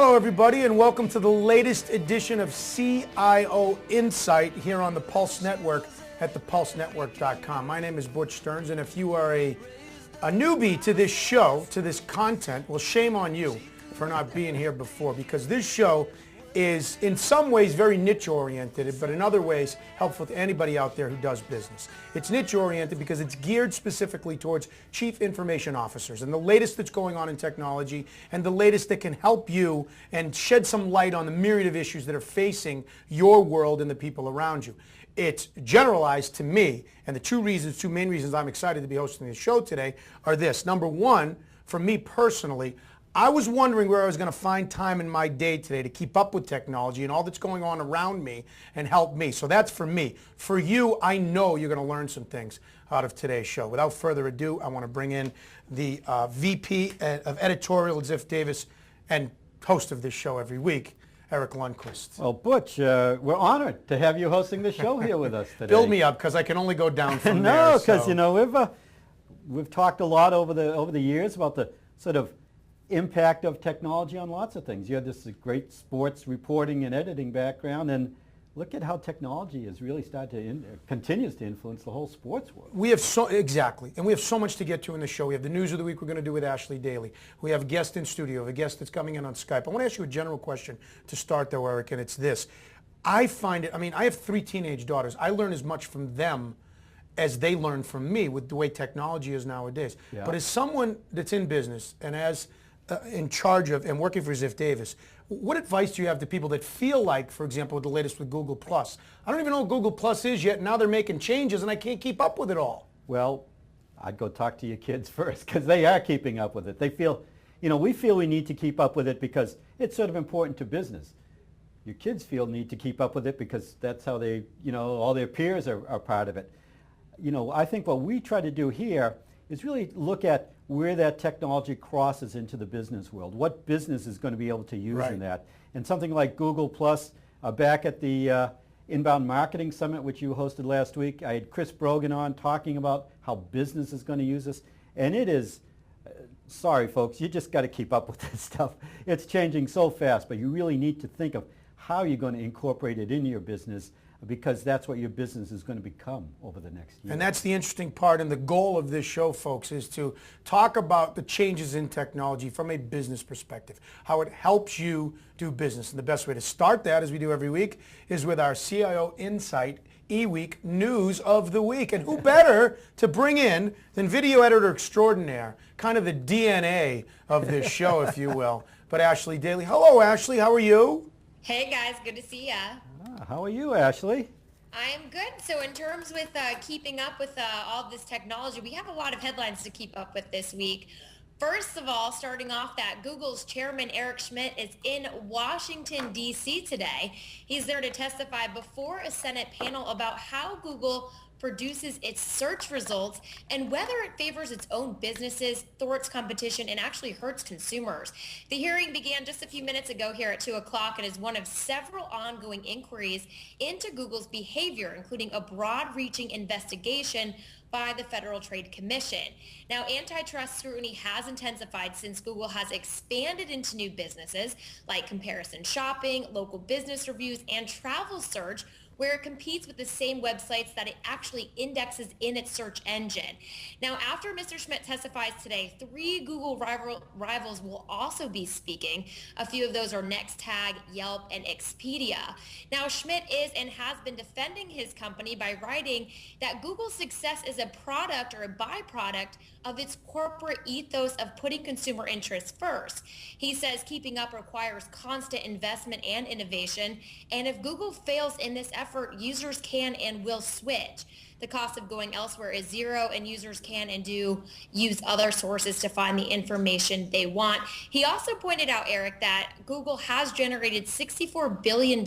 Hello, everybody, and welcome to the latest edition of CIO Insight here on the Pulse Network at thepulsenetwork.com. My name is Butch Stearns, and if you are a newbie to this show, to this content, well, shame on you for not being here before, because this show is in some ways very niche-oriented, but in other ways helpful to anybody out there who does business. It's niche-oriented because it's geared specifically towards chief information officers and the latest that's going on in technology and the latest that can help you and shed some light on the myriad of issues that are facing your world and the people around you. It's generalized to me, and the two main reasons I'm excited to be hosting this show today are this. Number one, for me personally, I was wondering where I was going to find time in my day today to keep up with technology and all that's going on around me and help me. So that's for me. For you, I know you're going to learn some things out of today's show. Without further ado, I want to bring in the VP of Editorial at Ziff Davis and host of this show every week, Eric Lundquist. Well, Butch, we're honored to have you hosting the show here with us today. Build me up, because I can only go down from there. No, because you know we've talked a lot over the years about the sort of impact of technology on lots of things. You have this great sports reporting and editing background, and look at how technology has really started to continues to influence the whole sports world. We have and we have so much to get to in the show. We have the news of the week we're going to do with Ashley Daley. We have a guest in studio, a guest that's coming in on Skype. I want to ask you a general question to start though, Eric, and it's this. I have 3 teenage daughters. I learn as much from them as they learn from me with the way technology is nowadays. Yeah. But as someone that's in business and in charge of and working for Ziff Davis, what advice do you have to people that feel like, for example, with the latest with Google Plus? I don't even know what Google Plus is yet. Now they're making changes and I can't keep up with it all. Well, I'd go talk to your kids first, because they are keeping up with it. They feel, we feel we need to keep up with it because it's sort of important to business. Your kids need to keep up with it because that's how they, all their peers are part of it. I think what we try to do here is really look at where that technology crosses into the business world. What business is going to be able to use in that? And something like Google Plus, back at the Inbound Marketing Summit, which you hosted last week, I had Chris Brogan on talking about how business is going to use this. And it is, sorry folks, you just got to keep up with this stuff. It's changing so fast, but you really need to think of how you're going to incorporate it into your business, because that's what your business is going to become over the next year. And that's the interesting part, and the goal of this show, folks, is to talk about the changes in technology from a business perspective, how it helps you do business. And the best way to start that, as we do every week, is with our CIO Insight eWeek News of the Week. And who better to bring in than video editor extraordinaire, kind of the DNA of this show, if you will, but Ashley Daley. Hello, Ashley. How are you? Hey, guys. Good to see ya. How are you, Ashley? I am good. So in terms with keeping up with all this technology, we have a lot of headlines to keep up with this week. First of all, starting off that Google's chairman, Eric Schmidt, is in Washington, D.C. today. He's there to testify before a Senate panel about how Google produces its search results and whether it favors its own businesses, thwarts competition, and actually hurts consumers. The hearing began just a few minutes ago here at 2 o'clock and is one of several ongoing inquiries into Google's behavior, including a broad-reaching investigation by the Federal Trade Commission. Now, antitrust scrutiny has intensified since Google has expanded into new businesses like comparison shopping, local business reviews, and travel search, where it competes with the same websites that it actually indexes in its search engine. Now, after Mr. Schmidt testifies today, 3 Google rivals will also be speaking. A few of those are Nextag, Yelp, and Expedia. Now, Schmidt is and has been defending his company by writing that Google's success is a product or a byproduct of its corporate ethos of putting consumer interests first. He says keeping up requires constant investment and innovation, and if Google fails in this effort, users can and will switch. The cost of going elsewhere is zero, and users can and do use other sources to find the information they want. He also pointed out, Eric, that Google has generated $64 billion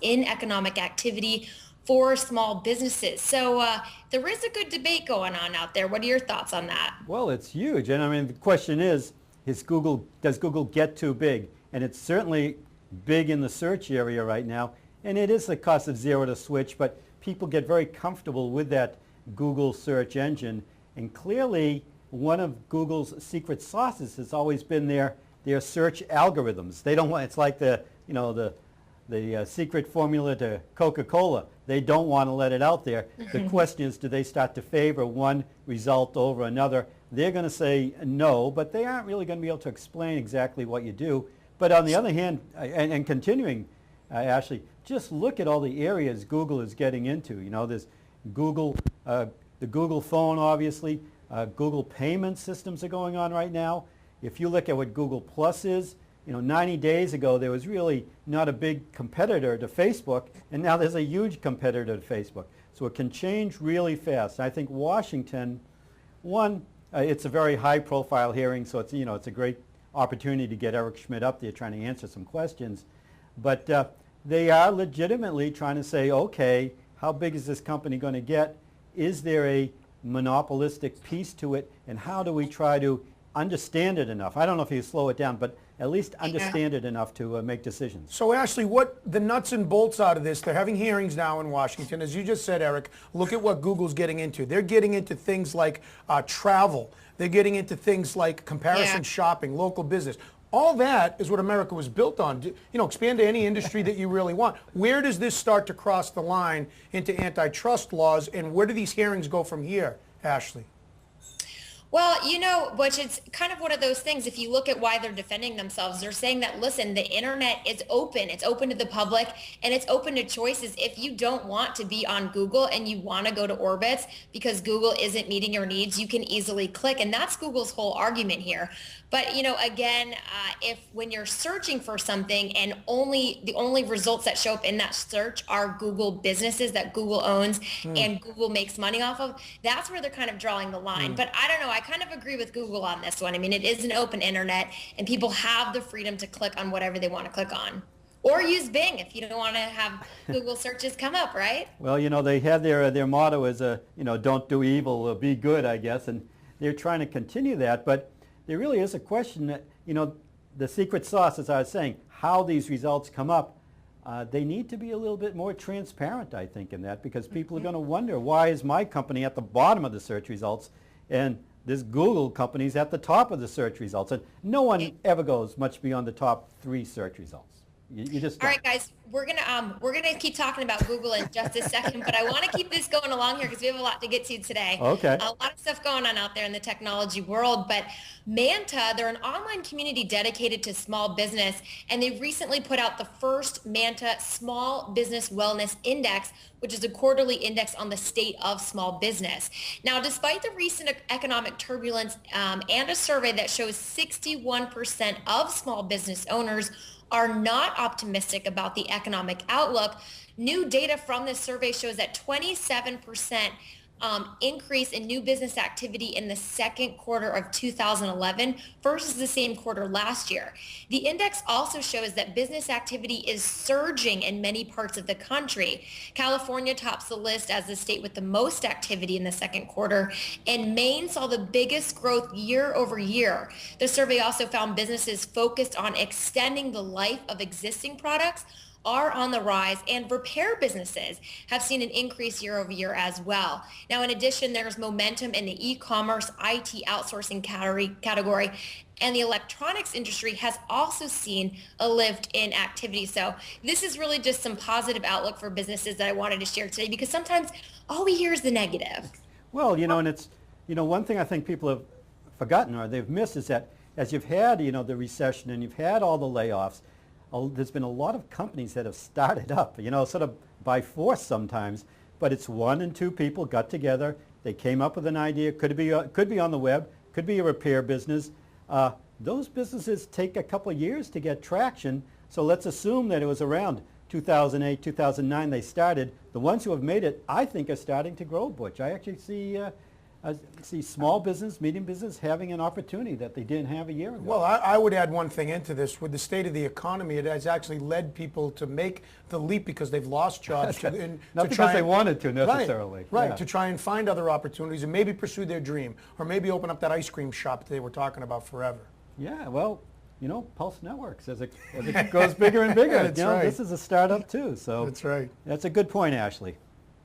in economic activity for small businesses. So there is a good debate going on out there. What are your thoughts on that? Well, it's huge. And I mean, the question is does Google get too big? And it's certainly big in the search area right now. And it is the cost of zero to switch, but people get very comfortable with that Google search engine. And clearly, one of Google's secret sauces has always been their their search algorithms. They don't want, it's like the secret formula to Coca-Cola. They don't want to let it out there. The question is, do they start to favor one result over another? They're going to say no, but they aren't really going to be able to explain exactly what you do. But on the other hand, and continuing, Ashley, just look at all the areas Google is getting into. There's Google, the Google phone, obviously. Google payment systems are going on right now. If you look at what Google Plus is, 90 days ago there was really not a big competitor to Facebook, and now there's a huge competitor to Facebook. So it can change really fast. I think Washington, it's a very high-profile hearing, so it's a great opportunity to get Eric Schmidt up there trying to answer some questions. But they are legitimately trying to say, okay, how big is this company going to get? Is there a monopolistic piece to it, and how do we try to understand it enough? I don't know if you slow it down, but at least understand it enough to make decisions. So Ashley, what the nuts and bolts out of this, they're having hearings now in Washington. As you just said, Eric, look at what Google's getting into. They're getting into things like travel. They're getting into things like comparison shopping, local business. All that is what America was built on. Expand to any industry that you really want. Where does this start to cross the line into antitrust laws, and where do these hearings go from here, Ashley? Well, Butch, it's kind of one of those things. If you look at why they're defending themselves, they're saying that, listen, the internet is open. It's open to the public, and it's open to choices. If you don't want to be on Google and you want to go to Orbitz because Google isn't meeting your needs, you can easily click. And that's Google's whole argument here. But, again, if when you're searching for something and the only results that show up in that search are Google businesses that Google owns and Google makes money off of, that's where they're kind of drawing the line. But I don't know. I kind of agree with Google on this one. I mean, it is an open internet, and people have the freedom to click on whatever they want to click on. Or use Bing if you don't want to have Google searches come up, right? Well, they had their motto is, don't do evil, be good, I guess, and they're trying to continue that. But there really is a question that, the secret sauce, as I was saying, how these results come up, they need to be a little bit more transparent, I think, in that, because people are going to wonder, why is my company at the bottom of the search results and this Google company's at the top of the search results? And no one ever goes much beyond the top 3 search results. You just don't. All right, guys, we're gonna keep talking about Google in just a second, but I want to keep this going along here because we have a lot to get to today. Okay. A lot of stuff going on out there in the technology world, but Manta, they're an online community dedicated to small business, and they recently put out the first Manta Small Business Wellness Index, which is a quarterly index on the state of small business. Now, despite the recent economic turbulence and a survey that shows 61% of small business owners are not optimistic about the economic outlook, new data from this survey shows that 27% increase in new business activity in the second quarter of 2011 versus the same quarter last year. The index also shows that business activity is surging in many parts of the country. California tops the list as the state with the most activity in the second quarter, and Maine saw the biggest growth year over year. The survey also found businesses focused on extending the life of existing products are on the rise, and repair businesses have seen an increase year over year as well. Now, in addition, there's momentum in the e-commerce, IT outsourcing category, and the electronics industry has also seen a lift in activity. So this is really just some positive outlook for businesses that I wanted to share today, because sometimes all we hear is the negative. Well, and it's, one thing I think people have forgotten or they've missed is that as you've had, the recession and you've had all the layoffs, there's been a lot of companies that have started up, sort of by force sometimes, but it's 1 and 2 people got together, they came up with an idea, could be on the web, could be a repair business. Those businesses take a couple of years to get traction, so let's assume that it was around 2008, 2009 they started. The ones who have made it, I think, are starting to grow, Butch. I actually see small business, medium business having an opportunity that they didn't have a year ago. Well, I would add one thing into this. With the state of the economy, it has actually led people to make the leap because they've lost jobs. Not because they wanted to necessarily. Right, Yeah. to try and find other opportunities and maybe pursue their dream, or maybe open up that ice cream shop that they were talking about forever. Yeah, well, Pulse Networks, as it goes bigger and bigger, That's right. This is a startup too. So That's right. That's a good point, Ashley.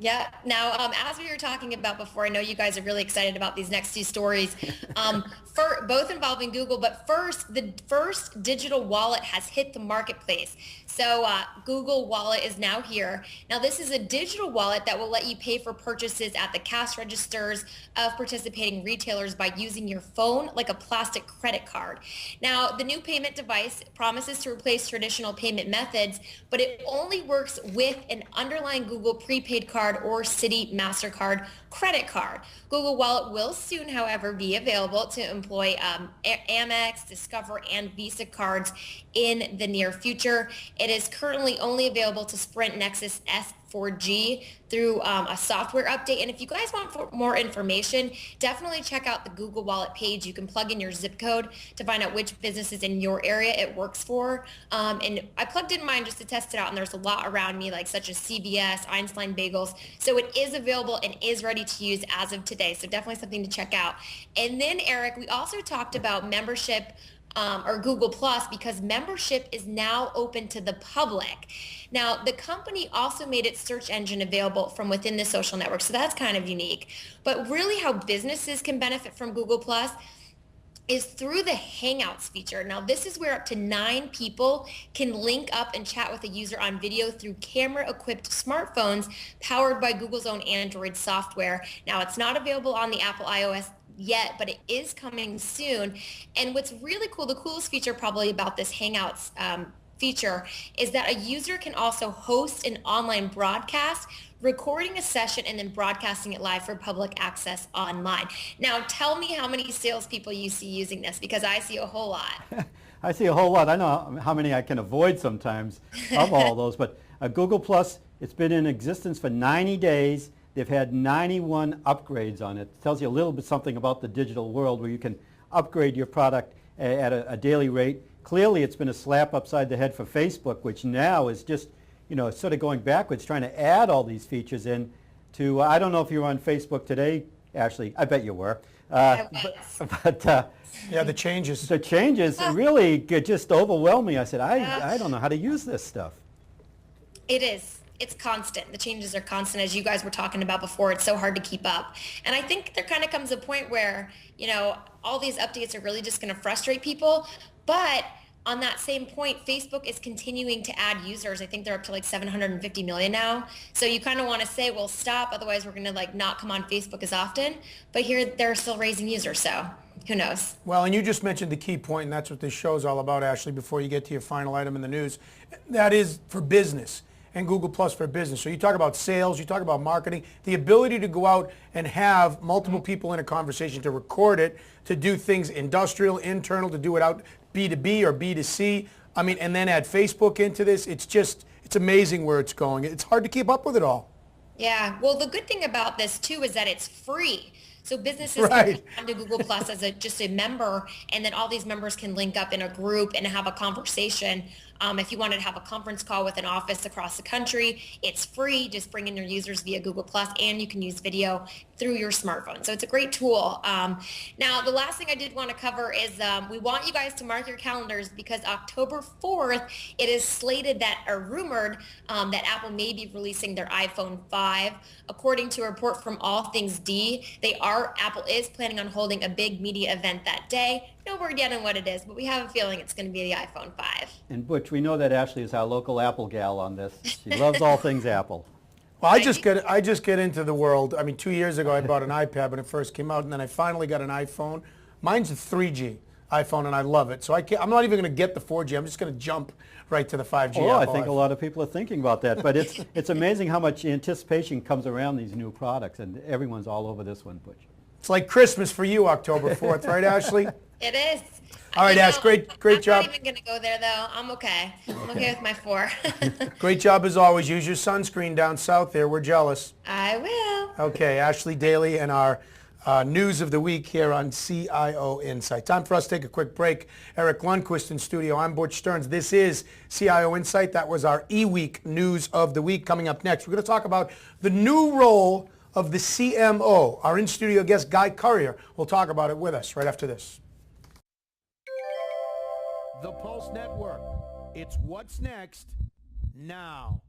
Yeah. Now, as we were talking about before, I know you guys are really excited about these next two stories, for both involving Google. But first, the first digital wallet has hit the marketplace. So Google Wallet is now here. Now, this is a digital wallet that will let you pay for purchases at the cash registers of participating retailers by using your phone like a plastic credit card. Now, the new payment device promises to replace traditional payment methods, but it only works with an underlying Google prepaid card or Citi MasterCard credit card. Google Wallet will soon, however, be available to employ Amex, Discover, and Visa cards in the near future. It is currently only available to Sprint Nexus S4G through a software update. And if you guys want more information, definitely check out the Google Wallet page. You can plug in your zip code to find out which businesses in your area it works for. And I plugged in mine just to test it out, and there's a lot around me, like such as CVS, Einstein Bagels. So it is available and is ready to use as of today. So definitely something to check out. And then, Eric, we also talked about membership or Google Plus, because membership is now open to the public. Now, the company also made its search engine available from within the social network, so that's kind of unique. But really how businesses can benefit from Google Plus is through the Hangouts feature. Now, this is where up to 9 people can link up and chat with a user on video through camera-equipped smartphones powered by Google's own Android software. Now, it's not available on the Apple iOS yet, but it is coming soon. And what's really cool, the coolest feature probably about this Hangouts feature, is that a user can also host an online broadcast, recording a session and then broadcasting it live for public access online. Now, tell me how many salespeople you see using this, because I see a whole lot. I see a whole lot. I know how many I can avoid sometimes of all those, but Google Plus, it's been in existence for 90 days. They've had 91 upgrades on it. It tells you a little bit something about the digital world where you can upgrade your product at a daily rate. Clearly, it's been a slap upside the head for Facebook, which now is just, sort of going backwards, trying to add all these features in to, I don't know if you were on Facebook today, Ashley. I bet you were. I But Yeah, the changes. the changes really just overwhelmed me. I said, I don't know how to use this stuff. It is. It's constant. The changes are constant, as you guys were talking about before. It's so hard to keep up. And I think there kind of comes a point where, all these updates are really just going to frustrate people. But on that same point, Facebook is continuing to add users. I think they're up to like 750 million now. So you kind of want to say, well, stop. Otherwise, we're going to not come on Facebook as often. But here they're still raising users. So who knows? Well, and you just mentioned the key point, and that's what this show is all about, Ashley, before you get to your final item in the news. That is for business. And Google Plus for business. So you talk about sales, you talk about marketing, the ability to go out and have multiple people in a conversation, to record it, to do things industrial, internal, to do it out B2B or B2C. I mean, and then add Facebook into this. It's amazing where it's going. It's hard to keep up with it all. Yeah. Well, the good thing about this too is that it's free. So businesses Right. can come to Google Plus as just a member, and then all these members can link up in a group and have a conversation. If you wanted to have a conference call with an office across the country, it's free. Just bring in your users via Google Plus, and you can use video through your smartphone. So it's a great tool. Now, the last thing I did want to cover is we want you guys to mark your calendars, because October 4th, it is slated that, or rumored, that Apple may be releasing their iPhone 5. According to a report from All Things D, Apple is planning on holding a big media event that day. No word yet on what it is, but we have a feeling it's going to be the iPhone 5. And Butch, we know that Ashley is our local Apple gal on this. She loves all things Apple. Well, I just get into the world. I mean, 2 years ago I bought an iPad when it first came out, and then I finally got an iPhone. Mine's a 3G iPhone, and I love it. So I'm not even going to get the 4G. I'm just going to jump right to the 5G. Oh, I Apple think iPhone. a lot of people are thinking about that. But it's amazing how much anticipation comes around these new products, and everyone's all over this one, Butch. It's like Christmas for you, October 4th, right, Ashley? It is. All right, Ash, great job. I'm not even going to go there, though. I'm okay. I'm okay with my 4. Great job as always. Use your sunscreen down south there. We're jealous. I will. Okay, Ashley, Daley, and our news of the week here on CIO Insight. Time for us to take a quick break. Eric Lundquist in studio. I'm Butch Stearns. This is CIO Insight. That was our eWeek news of the week. Coming up next, we're going to talk about the new role of the CMO. Our in-studio guest, Guy Currier, will talk about it with us right after this. The Pulse Network. It's what's next now.